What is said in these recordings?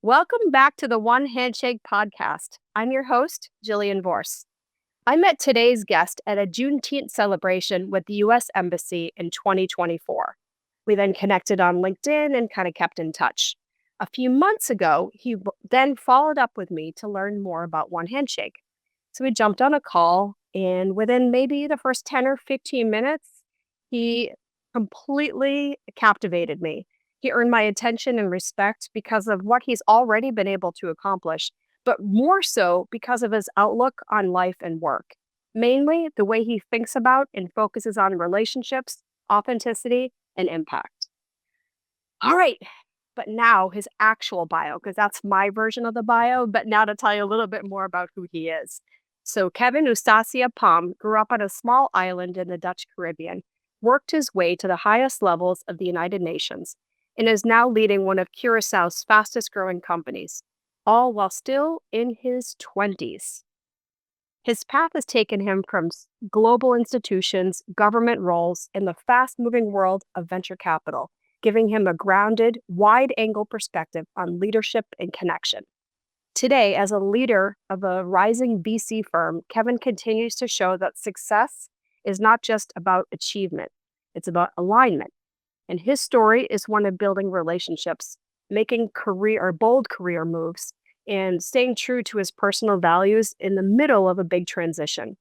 Welcome back to the One Handshake podcast. I'm your host, Jillian Vorce. I met today's guest at a Juneteenth celebration with the U.S. Embassy in 2024. We then connected on LinkedIn and kind of kept in touch. A few months ago, he then followed up with me to learn more about One Handshake. So we jumped on a call, and within maybe the first 10 or 15 minutes, he completely captivated me. He earned my attention and respect because of what he's already been able to accomplish, but more so because of his outlook on life and work. Mainly the way he thinks about and focuses on relationships, authenticity, and impact. All right, but now his actual bio, because that's my version of the bio, but now to tell you a little bit more about who he is. So Kevin Eustatia-Palm grew up on a small island in the Dutch Caribbean, worked his way to the highest levels of the United Nations, and is now leading one of Curaçao's fastest growing companies, all while still in his 20s. His path has taken him from global institutions, government roles, and the fast moving world of venture capital, giving him a grounded, wide angle perspective on leadership and connection. Today, as a leader of a rising VC firm, Kevin continues to show that success is not just about achievement, it's about alignment. And his story is one of building relationships, making bold career moves, and staying true to his personal values in the middle of a big transition.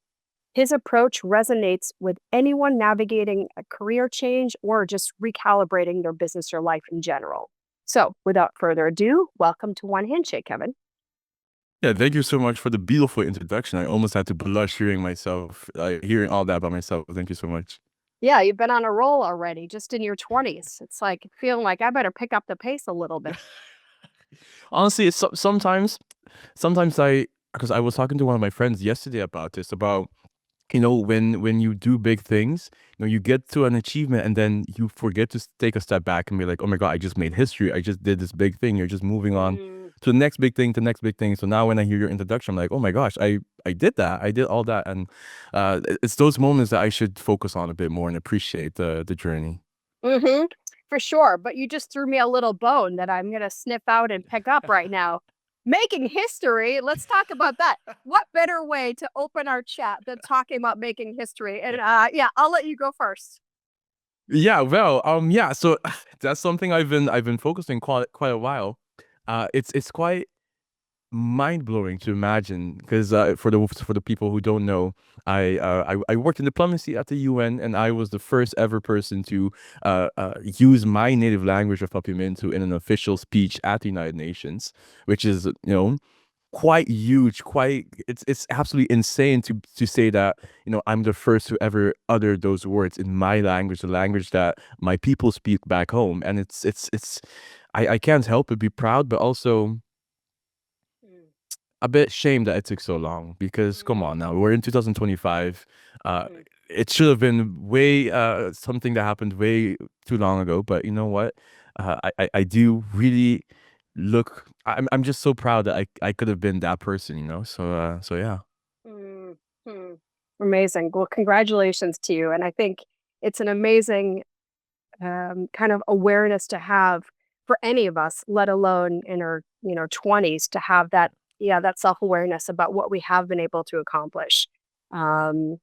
His approach resonates with anyone navigating a career change or just recalibrating their business or life in general. So, without further ado, welcome to One Handshake, Kevin. Yeah, thank you so much for the beautiful introduction. I almost had to blush hearing all that about myself. Thank you so much. Yeah, you've been on a roll already, just in your 20s. It's like feeling like I better pick up the pace a little bit. Honestly, sometimes because I was talking to one of my friends yesterday about this, about when you do big things, you get to an achievement and then you forget to take a step back and be like, oh my God, I just made history. I just did this big thing. You're just moving on Mm. to the next big thing, to the next big thing. So now when I hear your introduction, I'm like, oh my gosh, I did that. I did all that. And it's those moments that I should focus on a bit more and appreciate the journey. Mm-hmm. For sure. But you just threw me a little bone that I'm going to sniff out and pick up right now. Making history. Let's talk about that. What better way to open our chat than talking about making history? And yeah, I'll let you go first. Yeah, so that's something I've been focusing quite a while. It's quite mind blowing to imagine because for the people who don't know, I worked in diplomacy at the UN, and I was the first ever person to use my native language of Papiamento in an official speech at the United Nations, which is quite huge. It's absolutely insane to say that I'm the first to ever utter those words in my language, the language that my people speak back home, and it's I can't help but be proud, but also Mm, a bit shamed that it took so long because come mm, on now, we're in 2025. mhm. It should have been way something that happened way too long ago, but you know what? I do really I'm just so proud that I could have been that person, so yeah. Mm, mm. Amazing. Well, congratulations to you. And I think it's an amazing kind of awareness to have for any of us, let alone in our 20s, to have that that self-awareness about what we have been able to accomplish. Um,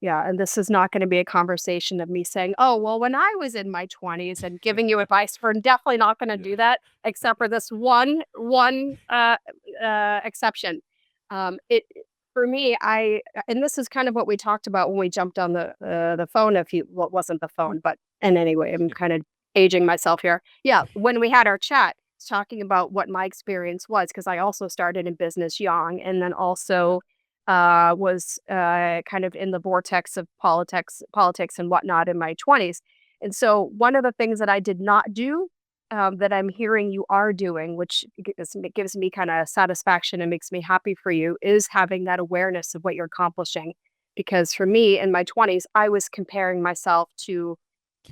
yeah, and this is not going to be a conversation of me saying, "Oh, well, when I was in my 20s," and giving you advice. We're definitely not going to Yeah. do that, except for this one exception. It for me, and this is kind of what we talked about when we jumped on the phone. If you What wasn't the phone, but and anyway, I'm kind of aging myself here. Yeah, when we had our chat, talking about what my experience was, because I also started in business young, and then Yeah. also was kind of in the vortex of politics and whatnot in my 20s. And so, one of the things that I did not do, that I'm hearing you are doing, which gives me kind of satisfaction and makes me happy for you, is having that awareness of what you're accomplishing. Because for me in my 20s, I was comparing myself to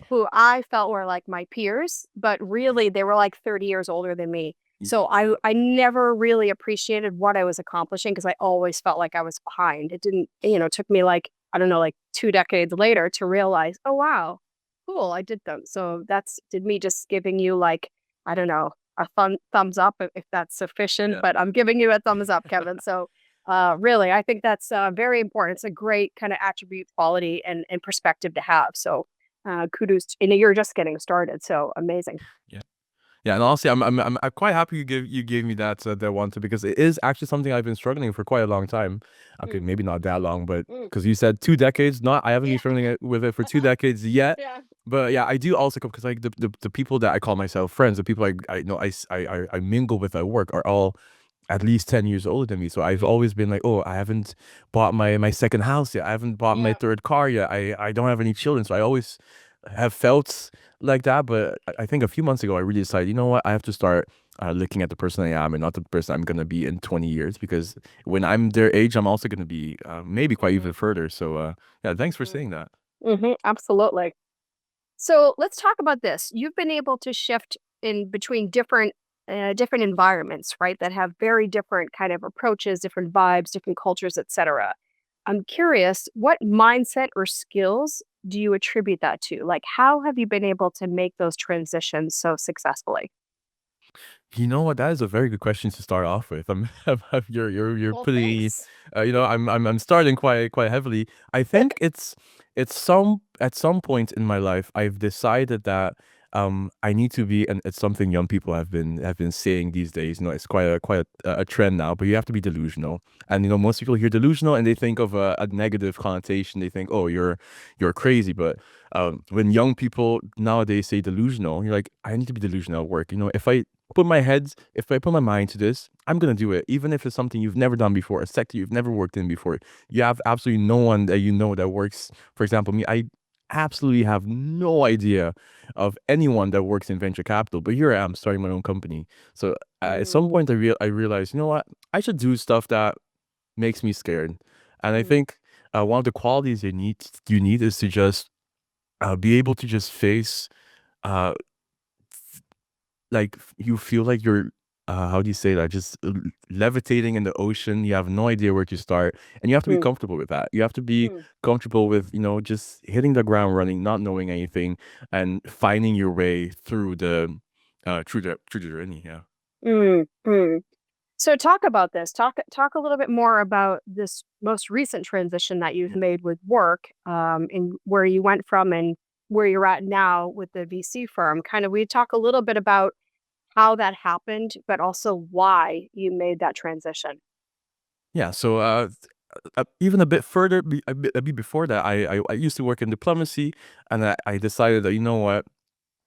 who I felt were like my peers, but really they were like 30 years older than me. So I never really appreciated what I was accomplishing because I always felt like I was behind. It didn't, it took me like, I don't know, like 2 decades later to realize, oh wow, cool, I did them. So that's did me just giving you like, I don't know, a thumbs up if that's sufficient, Yeah. but I'm giving you a thumbs up, Kevin. So really, I think that's very important. It's a great kind of attribute, quality, and perspective to have. So kudos. You're just getting started. So amazing. Yeah. Yeah, and honestly, I'm quite happy you gave me that one too, because it is actually something I've been struggling for quite a long time. Okay, Mm, maybe not that long, but mm. because you said 2 decades, not I haven't been Yeah. struggling with it for 2 decades yet. Yeah. But yeah, I do also because like the people that I call myself friends, the people I know I mingle with at work are all at least 10 years older than me. So I've Mm. always been like, oh, I haven't bought my second house yet. I haven't bought my Yeah. third car yet. I don't have any children. So I always have felt like that. But I think a few months ago, I really decided, you know what? I have to start looking at the person I am and not the person I'm going to be in 20 years. Because when I'm their age, I'm also going to be maybe quite even further. So yeah, thanks for saying that. Absolutely. So let's talk about this. You've been able to shift in between different environments, right? That have very different kind of approaches, different vibes, different cultures, etc. I'm curious, what mindset or skills do you attribute that to? Like, how have you been able to make those transitions so successfully? You know what? That is a very good question to start off with. You're Well, pretty, thanks. I'm starting quite heavily. I think it's some at some point in my life I've decided that I need to be, and it's something young people have been saying these days. It's quite a trend now, but you have to be delusional. And most people hear delusional and they think of a negative connotation. They think, oh, you're crazy. But when young people nowadays say delusional, you're like, I need to be delusional at work. If I put my mind to this, I'm gonna do it, even if it's something you've never done before, a sector you've never worked in before. You have absolutely no one that that works. For example, me, I absolutely have no idea of anyone that works in venture capital, but here I am starting my own company. So at Mm, some point, I realized, you know what, I should do stuff that makes me scared, and I mm, think one of the qualities you need is to just be able to just face uh like you feel like you're how do you say that, just levitating in the ocean. You have no idea where to start, and you have to be mm, comfortable with that. You have to be mm, comfortable with just hitting the ground running, not knowing anything, and finding your way through the journey. Yeah. mm. So talk about this. Talk a little bit more about this most recent transition that you've Yeah. made with work, and where you went from and where you're at now with the VC firm. Kind of, we talk a little bit about how that happened, but also why you made that transition. Yeah, so even a bit further, a bit before that, I used to work in diplomacy, and I decided that, you know what,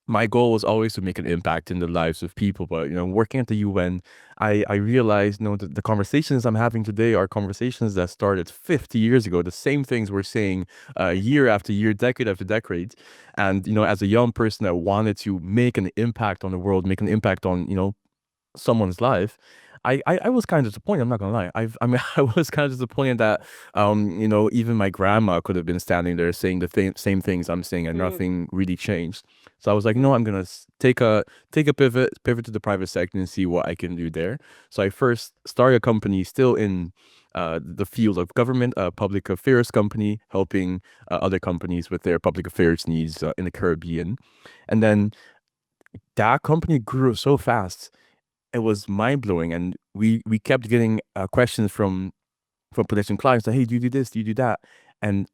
my goal was always to make an impact in the lives of people. But working at the UN, I realized, that the conversations I'm having today are conversations that started 50 years ago. The same things we're saying year after year, decade after decade. And as a young person that wanted to make an impact on the world, make an impact on someone's life, I was kind of disappointed. I'm not gonna lie. I mean, I was kind of disappointed that even my grandma could have been standing there saying the same things I'm saying, and Mm, nothing really changed. So I was like, no, mm, I'm gonna take a pivot to the private sector and see what I can do there. So I first started a company still in the field of government, a public affairs company, helping other companies with their public affairs needs in the Caribbean. And then that company grew so fast, it was mind blowing, and we kept getting questions from potential clients that, hey, do you do this? Do you do that? And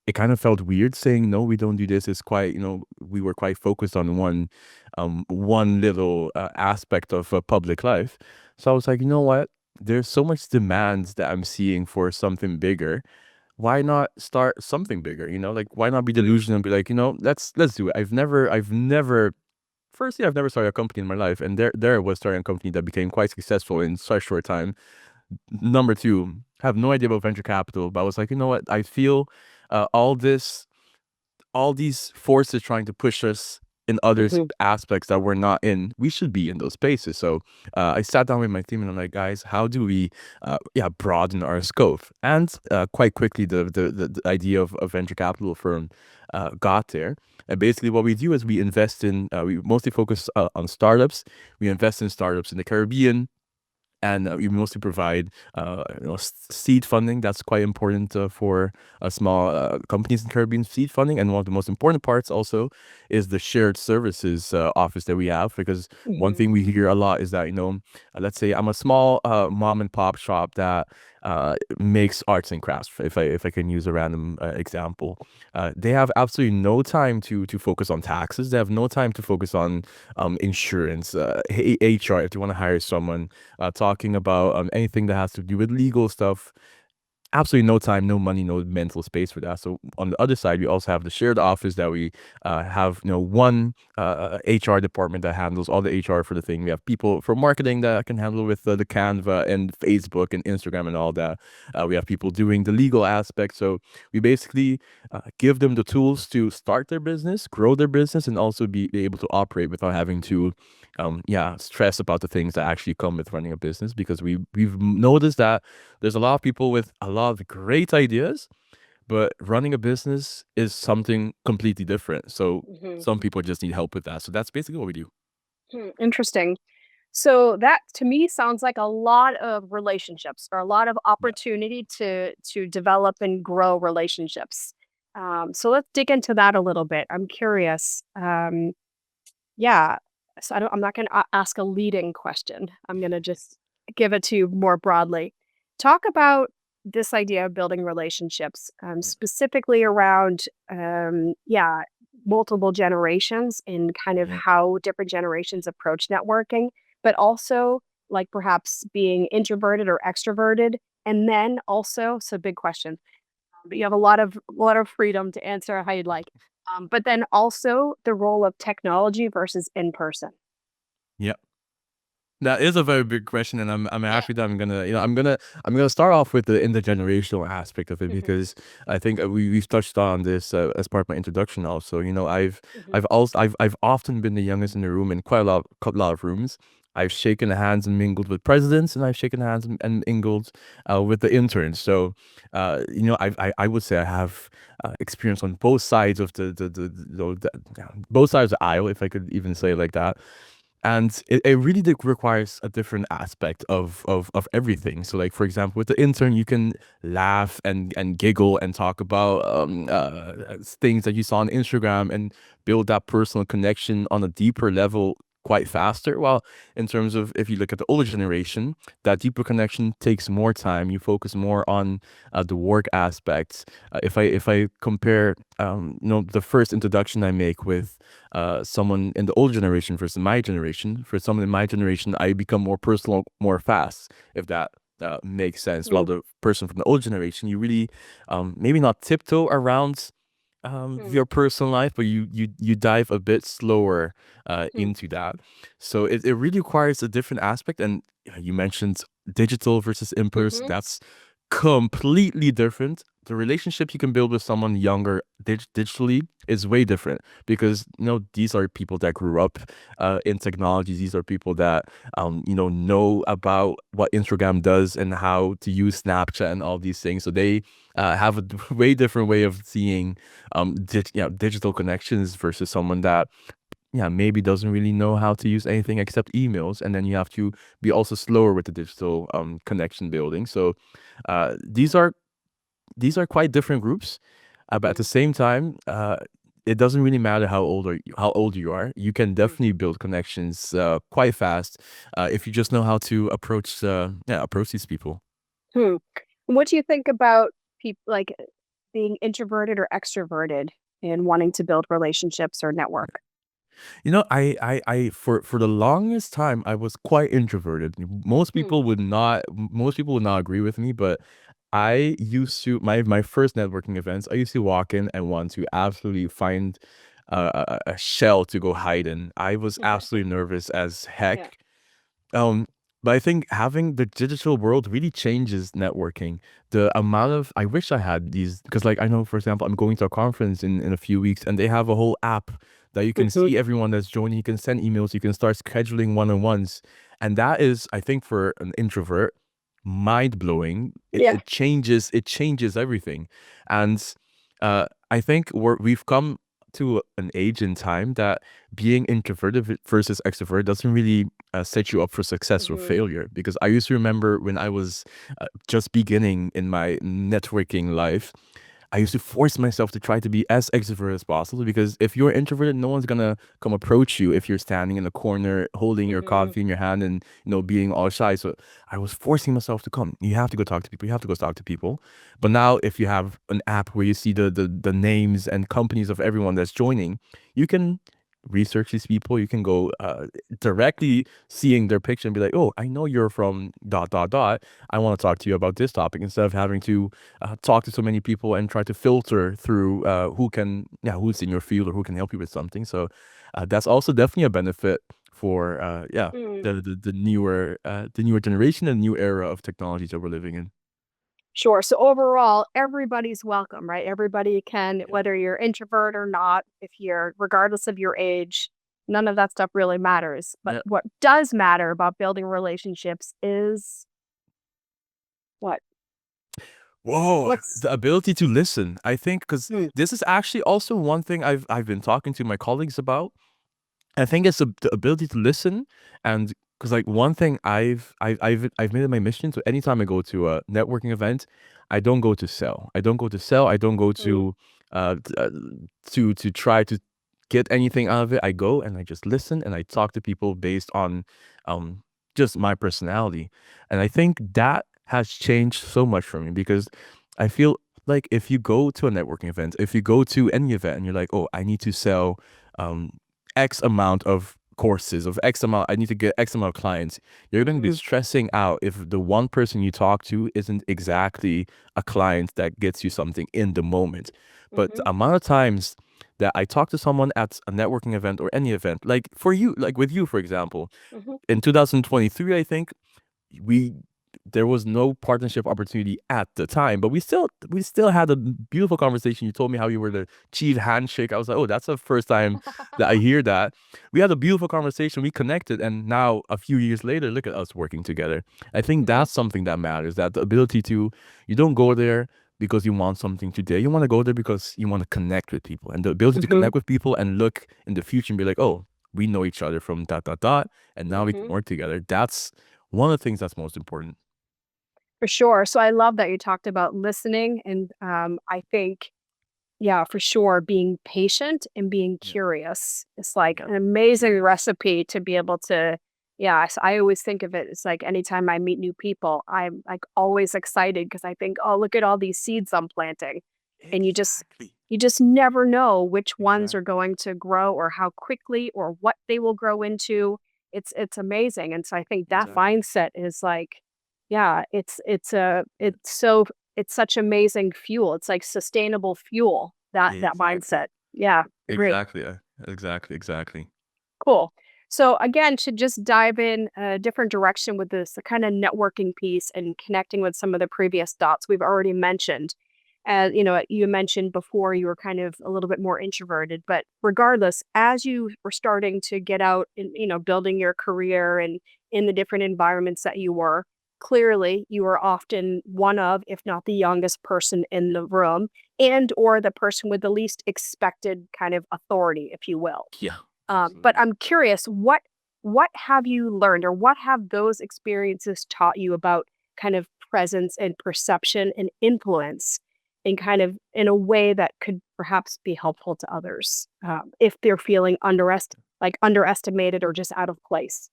it kind of felt weird saying no, we don't do this. It's quite, we were quite focused on one little aspect of public life. So I was like, you know what? There's so much demands that I'm seeing for something bigger. Why not start something bigger? Like, why not be delusional and be like, let's do it. I've never Firstly, I've never started a company in my life, and there I was starting a company that became quite successful in such short time. Number two, have no idea about venture capital, but I was like, you know what? I feel all these forces trying to push us in other mhm, aspects that we're not in. We should be in those spaces. So I sat down with my team and I'm like, guys, how do we, broaden our scope? And quite quickly, the idea of a venture capital firm got there. And basically, what we do is we mostly focus on startups. We invest in startups in the Caribbean, and we mostly provide seed funding. That's quite important for small companies in Caribbean, seed funding. And one of the most important parts also is the shared services office that we have, because one Hmm. thing we hear a lot is that, let's say I'm a small mom and pop shop that makes arts and crafts, if I can use a random example. They have absolutely no time to focus on taxes. They have no time to focus on insurance, HR, if you want to hire someone, talking about anything that has to do with legal stuff. Absolutely no time, no money, no mental space for that. So on the other side, we also have the shared office that we have, one HR department that handles all the HR for the thing. We have people for marketing that can handle with the Canva and Facebook and Instagram and all that. We have people doing the legal aspect. So we basically give them the tools to start their business, grow their business, and also be able to operate without having to stress about the things that actually come with running a business, because we've noticed that there's a lot of people with a lot of great ideas, but running a business is something completely different. So Hmm. some people just need help with that. So that's basically what we do. Interesting. So that to me sounds like a lot of relationships or a lot of Yeah. opportunity to develop and grow relationships. So let's dig into that a little bit. I'm curious. Yeah. So I'm not going to ask a leading question. I'm going to just give it to you more broadly. Talk about this idea of building relationships, specifically around, yeah, multiple generations and kind of Yeah. how different generations approach networking, but also like perhaps being introverted or extroverted. And then also, so big question, but you have a lot of freedom to answer how you'd like. But then also the role of technology versus in person. Yeah. That is a very big question, and I'm Yeah. happy that I'm gonna start off with the intergenerational aspect of it, Hmm. because I think we've touched on this as part of my introduction. Also, Hmm. I've often been the youngest in the room in quite a lot of rooms. I've shaken hands and mingled with presidents, and I've shaken hands and mingled with the interns. So, I would say I have experience on both sides of both sides of the aisle, if I could even say it like that. And it really requires a different aspect of everything. So, like, for example, with the intern, you can laugh and giggle and talk about things that you saw on Instagram and build that personal connection on a deeper level quite faster. While in terms of, if you look at the older generation, that deeper connection takes more time. You focus more on the work aspects. If I compare the first introduction I make with someone in the older generation versus my generation. For someone in my generation, I become more personal more fast, if that makes sense. While Hmm. the person from the old generation, you really maybe not tiptoe around Hmm. your personal life, but you dive a bit slower Hmm. into that. So it really requires a different aspect. And you mentioned digital versus in person. Hmm. That's completely different. The relationship you can build with someone younger digitally is way different, because these are people that grew up in technology. These are people that know about what Instagram does and how to use Snapchat and all these things. So they have a way different way of seeing digital connections versus someone that maybe doesn't really know how to use anything except emails. And then you have to be also slower with the digital connection building. So these are quite different groups, but at the Hmm. same time, it doesn't really matter how old you are. You can Hmm. definitely build connections quite fast if you just know how to approach these people. Hmm. What do you think about people like being introverted or extroverted and wanting to build relationships or network? For the longest time, I was quite introverted. Hmm. Most people would not agree with me, but I used to my first networking events. I used to walk in and want to absolutely find a shell to go hide in. I was absolutely nervous as Yeah. heck. Um, but I think having the digital world really changes networking. The amount of I wish I had these, because, like, I know, for example, I'm going to a conference in a few weeks, and they have a whole app that you can Hmm. see everyone that's joining. You can send emails, you can start scheduling one-on-ones. And that is, I think, for an introvert, mind blowing. It, Yeah. it changes everything. And I think we've come. to an age in time that being introverted versus extroverted doesn't really set you up for success or Mhm. failure. Because I used to remember when I was just beginning in my networking life, I used to force myself to try to be as extroverted as possible, because if you're introverted, no one's gonna come approach you if you're standing in a corner holding your Mhm. coffee in your hand and being all shy. So I was forcing myself to come. You have to go talk to people. You have to go talk to people. But now, if you have an app where you see the names and companies of everyone that's joining, you can research these people. You can go directly seeing their picture and be like, oh, I know you're from dot dot dot. I want to talk to you about this topic, instead of having to talk to so many people and try to filter through who's in your field or who can help you with something. So that's also definitely a benefit for Mm. the newer generation and new era of technologies that we're living in. Sure. So overall, everybody's welcome, right? Everybody can, Yeah. whether you're introvert or not, if you're, regardless of your age, none of that stuff really matters. But Yeah. what does matter about building relationships is what? Whoa, What's, the ability to listen. I think because hmm, this is actually also one thing I've been talking to my colleagues about. I think it's the ability to listen, and because like one thing I've made it my mission. So anytime I go to a networking event, I don't go to sell. I don't go to sell. I don't go hmm, to to try to get anything out of it. I go and I just listen and I talk to people based on um just my personality, and I think that has changed so much for me, because I feel like if you go to a networking event, if you go to any event and you're like, oh, I need to sell um X amount of courses of X amount, I need to get X amount of clients, you're going to be hmm, stressing out if the one person you talk to isn't exactly a client that gets you something in the moment. But hmm, the amount of times that I talk to someone at a networking event or any event, like for you, like with you, for example, hmm, in 2023, I think we there was no partnership opportunity at the time, but we still had a beautiful conversation. You told me how you were the chief handshake. I was like, oh, that's the first time that I hear that. We had a beautiful conversation. We connected, and now a few years later, look at us working together. I think hmm, that's something that matters. That the ability to you don't go there because you want something today. You want to go there because you want to connect with people, and the ability to hmm, connect with people and look in the future and be like, oh, we know each other from dot dot dot, and now we can hmm. work together. That's one of the things that's most important. For sure. So I love that you talked about listening. And I think, yeah, for sure, being patient and being Yeah. curious is like Yeah. an amazing Curious. recipe to be able to, yeah, I always think of it. It's like anytime I meet new people, I'm like always excited because I think, oh, look at all these seeds I'm planting. And Exactly. you just never know which ones are Exactly. going to grow or how quickly or what they will grow into. It's amazing. And so I think that Exactly. mindset is like, yeah, it's such amazing fuel. It's like sustainable fuel, that Exactly. mindset. Yeah, agree. Exactly. Exactly. Exactly. Cool. So again, to just dive in a different direction with this the kind of networking piece and connecting with some of the previous dots we've already mentioned. You mentioned before you were kind of a little bit more introverted, but regardless, as you were starting to get out and building your career and in the different environments that you were, clearly you were often one of, if not the youngest person in the room, and or the person with the least expected kind of authority, if you will. Yeah. But Absolutely. I'm curious, what have you learned, or what have those experiences taught you about kind of presence and perception and influence, in kind of in a way that could perhaps be helpful to others, if they're feeling underestimated or just out of place?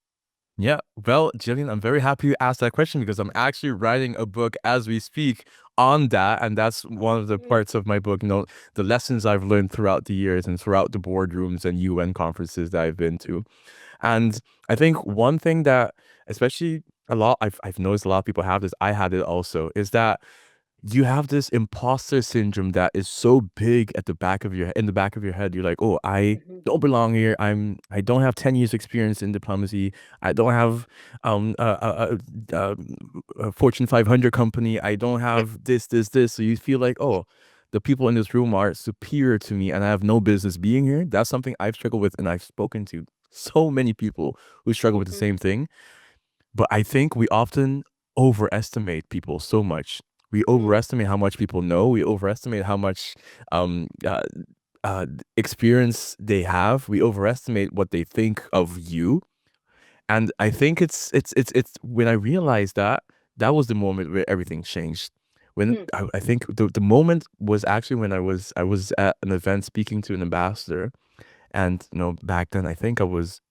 Yeah. Well, Jillian, I'm very happy you asked that question, because I'm actually writing a book as we speak on that. And that's one of the Mhm, parts of my book, the lessons I've learned throughout the years and throughout the boardrooms and UN conferences that I've been to. And I think one thing that, especially I've noticed a lot of people have this, I had it also, is that you have this imposter syndrome that is so big at the back of your in the back of your head. You're like, oh, I mhm, don't belong here. I don't have 10 years experience in diplomacy. I don't have a Fortune 500 company. I don't have this. So you feel like, oh, the people in this room are superior to me and I have no business being here. That's something I've struggled with, and I've spoken to so many people who struggle with the mhm, same thing. But I think we often overestimate people so much. We mhm, overestimate how much people know. We overestimate how much um uh, experience they have, we overestimate what they think of you. And I think it's when I realized that, that was the moment where everything changed. When Mm. I think the moment was actually when I was at an event speaking to an ambassador. And back then I think I was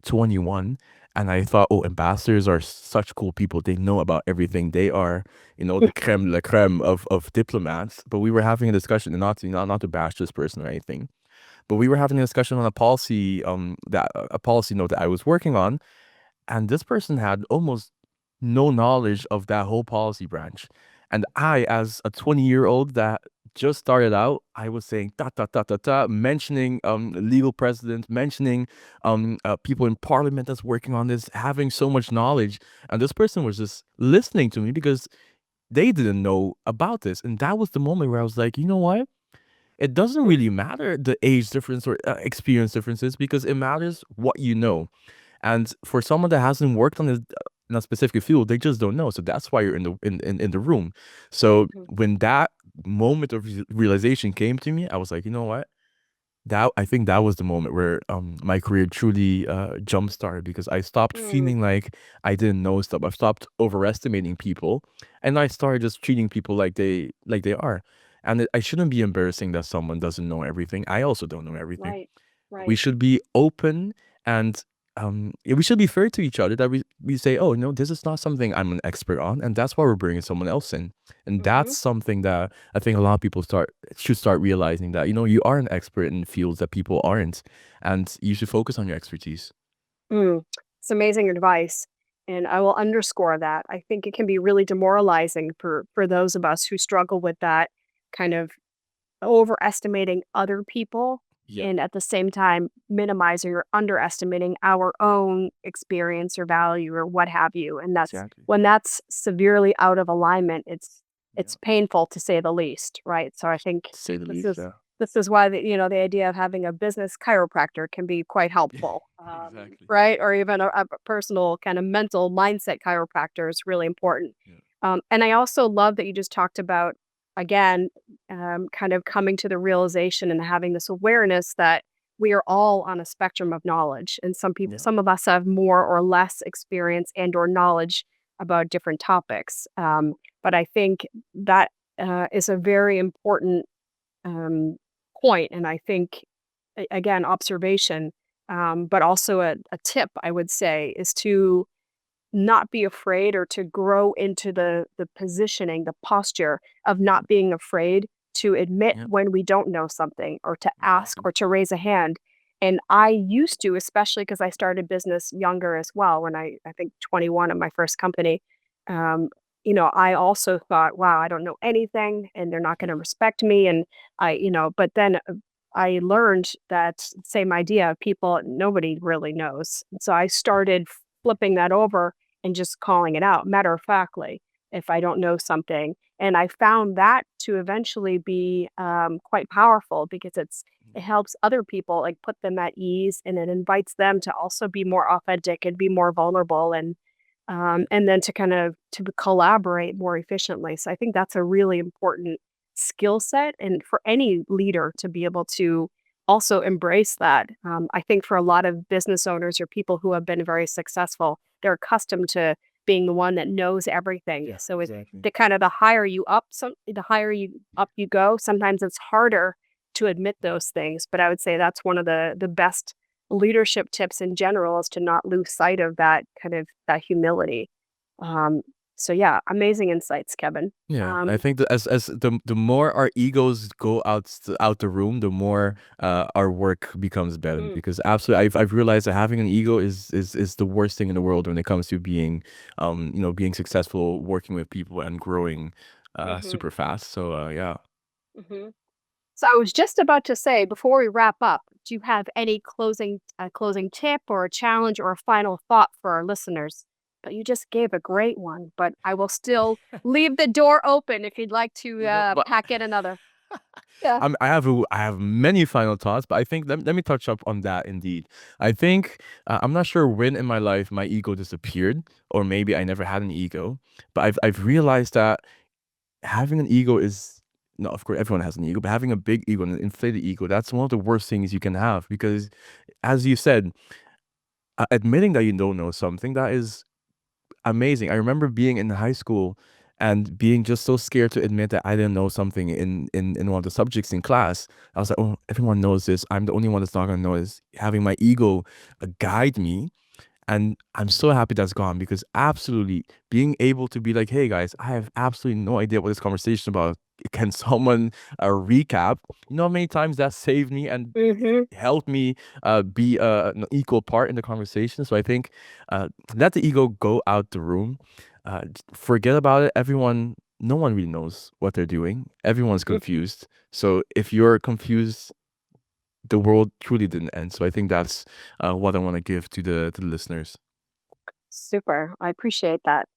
21, and I thought, oh, ambassadors are such cool people. They know about everything. They are, the creme la creme of diplomats. But we were having a discussion, and not to bash this person or anything, but we were having a discussion on a policy that a policy note that I was working on, and this person had almost no knowledge of that whole policy branch. And I, as a 20-year-old that just started out, I was saying ta ta ta ta ta, mentioning legal precedent, mentioning people in parliament that's working on this, having so much knowledge. And this person was just listening to me because they didn't know about this. And that was the moment where I was like, you know what? It doesn't really matter the age difference or experience differences, because it matters what you know. And for someone that hasn't worked on in a specific field, they just don't know. So that's why you're in the room. So Mhm. when that moment of realization came to me, I was like, you know what? That I think that was the moment where my career truly jump started, because I stopped Mm. feeling like I didn't know stuff. I stopped overestimating people, and I started just treating people like they are. And I shouldn't be embarrassing that someone doesn't know everything. I also don't know everything. Right. We Right. should be open, and yeah, we should be fair to each other, that we say, oh no, this is not something I'm an expert on, and that's why we're bringing someone else in. And Mm-hmm. that's something that I think a lot of people should start realizing, that you are an expert in fields that people aren't, and you should focus on your expertise. Mm. It's amazing advice. And I will underscore that. I think it can be really demoralizing for those of us who struggle with that kind of overestimating other people Yeah, and at the same time minimizing or underestimating our own experience or value or what have you. And that's exactly. when that's severely out of alignment, it's Yeah, painful to say the least, right? So I think to say the this least. is Yeah. this is why the idea of having a business chiropractor can be quite helpful, Exactly. right? Or even a personal kind of mental mindset chiropractor is really important. Yeah. And I also love that you just talked about again kind of coming to the realization and having this awareness that we are all on a spectrum of knowledge, and Yeah. some of us have more or less experience and or knowledge about different topics. But I think that is a very important um, point, and I think again observation, but also a tip I would say is to not be afraid or to grow into the positioning, the posture of not being afraid to admit Yeah. when we don't know something or to ask Exactly. or to raise a hand. And I used to, especially because I started business younger as well, when I think 21 at my first company. Um, I also thought, wow, I don't know anything and they're not going Yeah. to respect me. And but then I learned that same idea, people, nobody really knows. So I started flipping that over and just calling it out matter of factly if I don't know something. And I found that to eventually be quite powerful because it helps other people like put them at ease, and it invites them to also be more authentic and be more vulnerable, and then to kind of to collaborate more efficiently. So I think that's a really important skill set, and for any leader to be able to also embrace that. I think for a lot of business owners or people who have been very successful, they're accustomed to being the one that knows everything. Yeah. So Exactly. the kind of the higher you up you go, sometimes it's harder to admit those things. But I would say that's one of the best leadership tips in general is to not lose sight of that kind of that humility. Um, so yeah, amazing insights, Kevin. Yeah, I Um, think that as the more our egos go out the room, the more our work becomes better. mm, Because absolutely, I've realized that having an ego is the worst thing in the world when it comes to being being successful, working with people, and growing mhm, super fast. So yeah. mhm. So I was just about to say before we wrap up, do you have any closing tip or a challenge or a final thought for our listeners? But you just gave a great one, but I will still leave the door open if you'd like to But pack in another. Yeah. I have many final thoughts, but I think let me touch up on that indeed. I think I'm not sure when in my life my ego disappeared, or maybe I never had an ego, but I've realized that having an ego is no, of course, everyone has an ego, but having a big ego, an inflated ego, that's one of the worst things you can have because, as you said, admitting that you don't know something, that is amazing. I remember being in high school and being just so scared to admit that I didn't know something in one of the subjects in class. I was like, oh, everyone knows this. I'm the only one that's not gonna know this. Having my ego guide me, and I'm so happy that's gone because absolutely being able to be like, hey guys, I have absolutely no idea what this conversation is about. Can someone recap? You know how many times that saved me and Mm-hmm. helped me be an equal part in the conversation. So I think let the ego go out the room. Forget about it. Everyone, no one really knows what they're doing. Everyone's confused. So if you're confused, the world truly didn't end. So I think that's what I want to give to the listeners. Super. I appreciate that.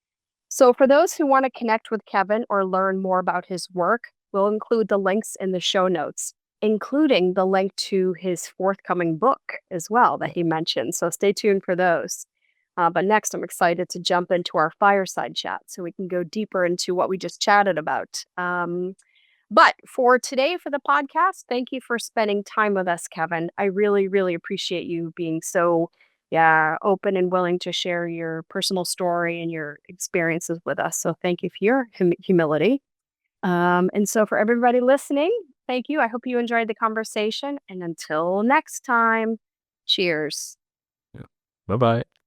So, for those who want to connect with Kevin or learn more about his work, we'll include the links in the show notes, including the link to his forthcoming book as well that he mentioned. So, stay tuned for those. But next, I'm excited to jump into our fireside chat so we can go deeper into what we just chatted about. But for today, for the podcast, thank you for spending time with us, Kevin. I really, really appreciate you being so, yeah, open and willing to share your personal story and your experiences with us. So thank you for your humility. And so for everybody listening, thank you. I hope you enjoyed the conversation. And until next time, cheers. Yeah. Bye bye.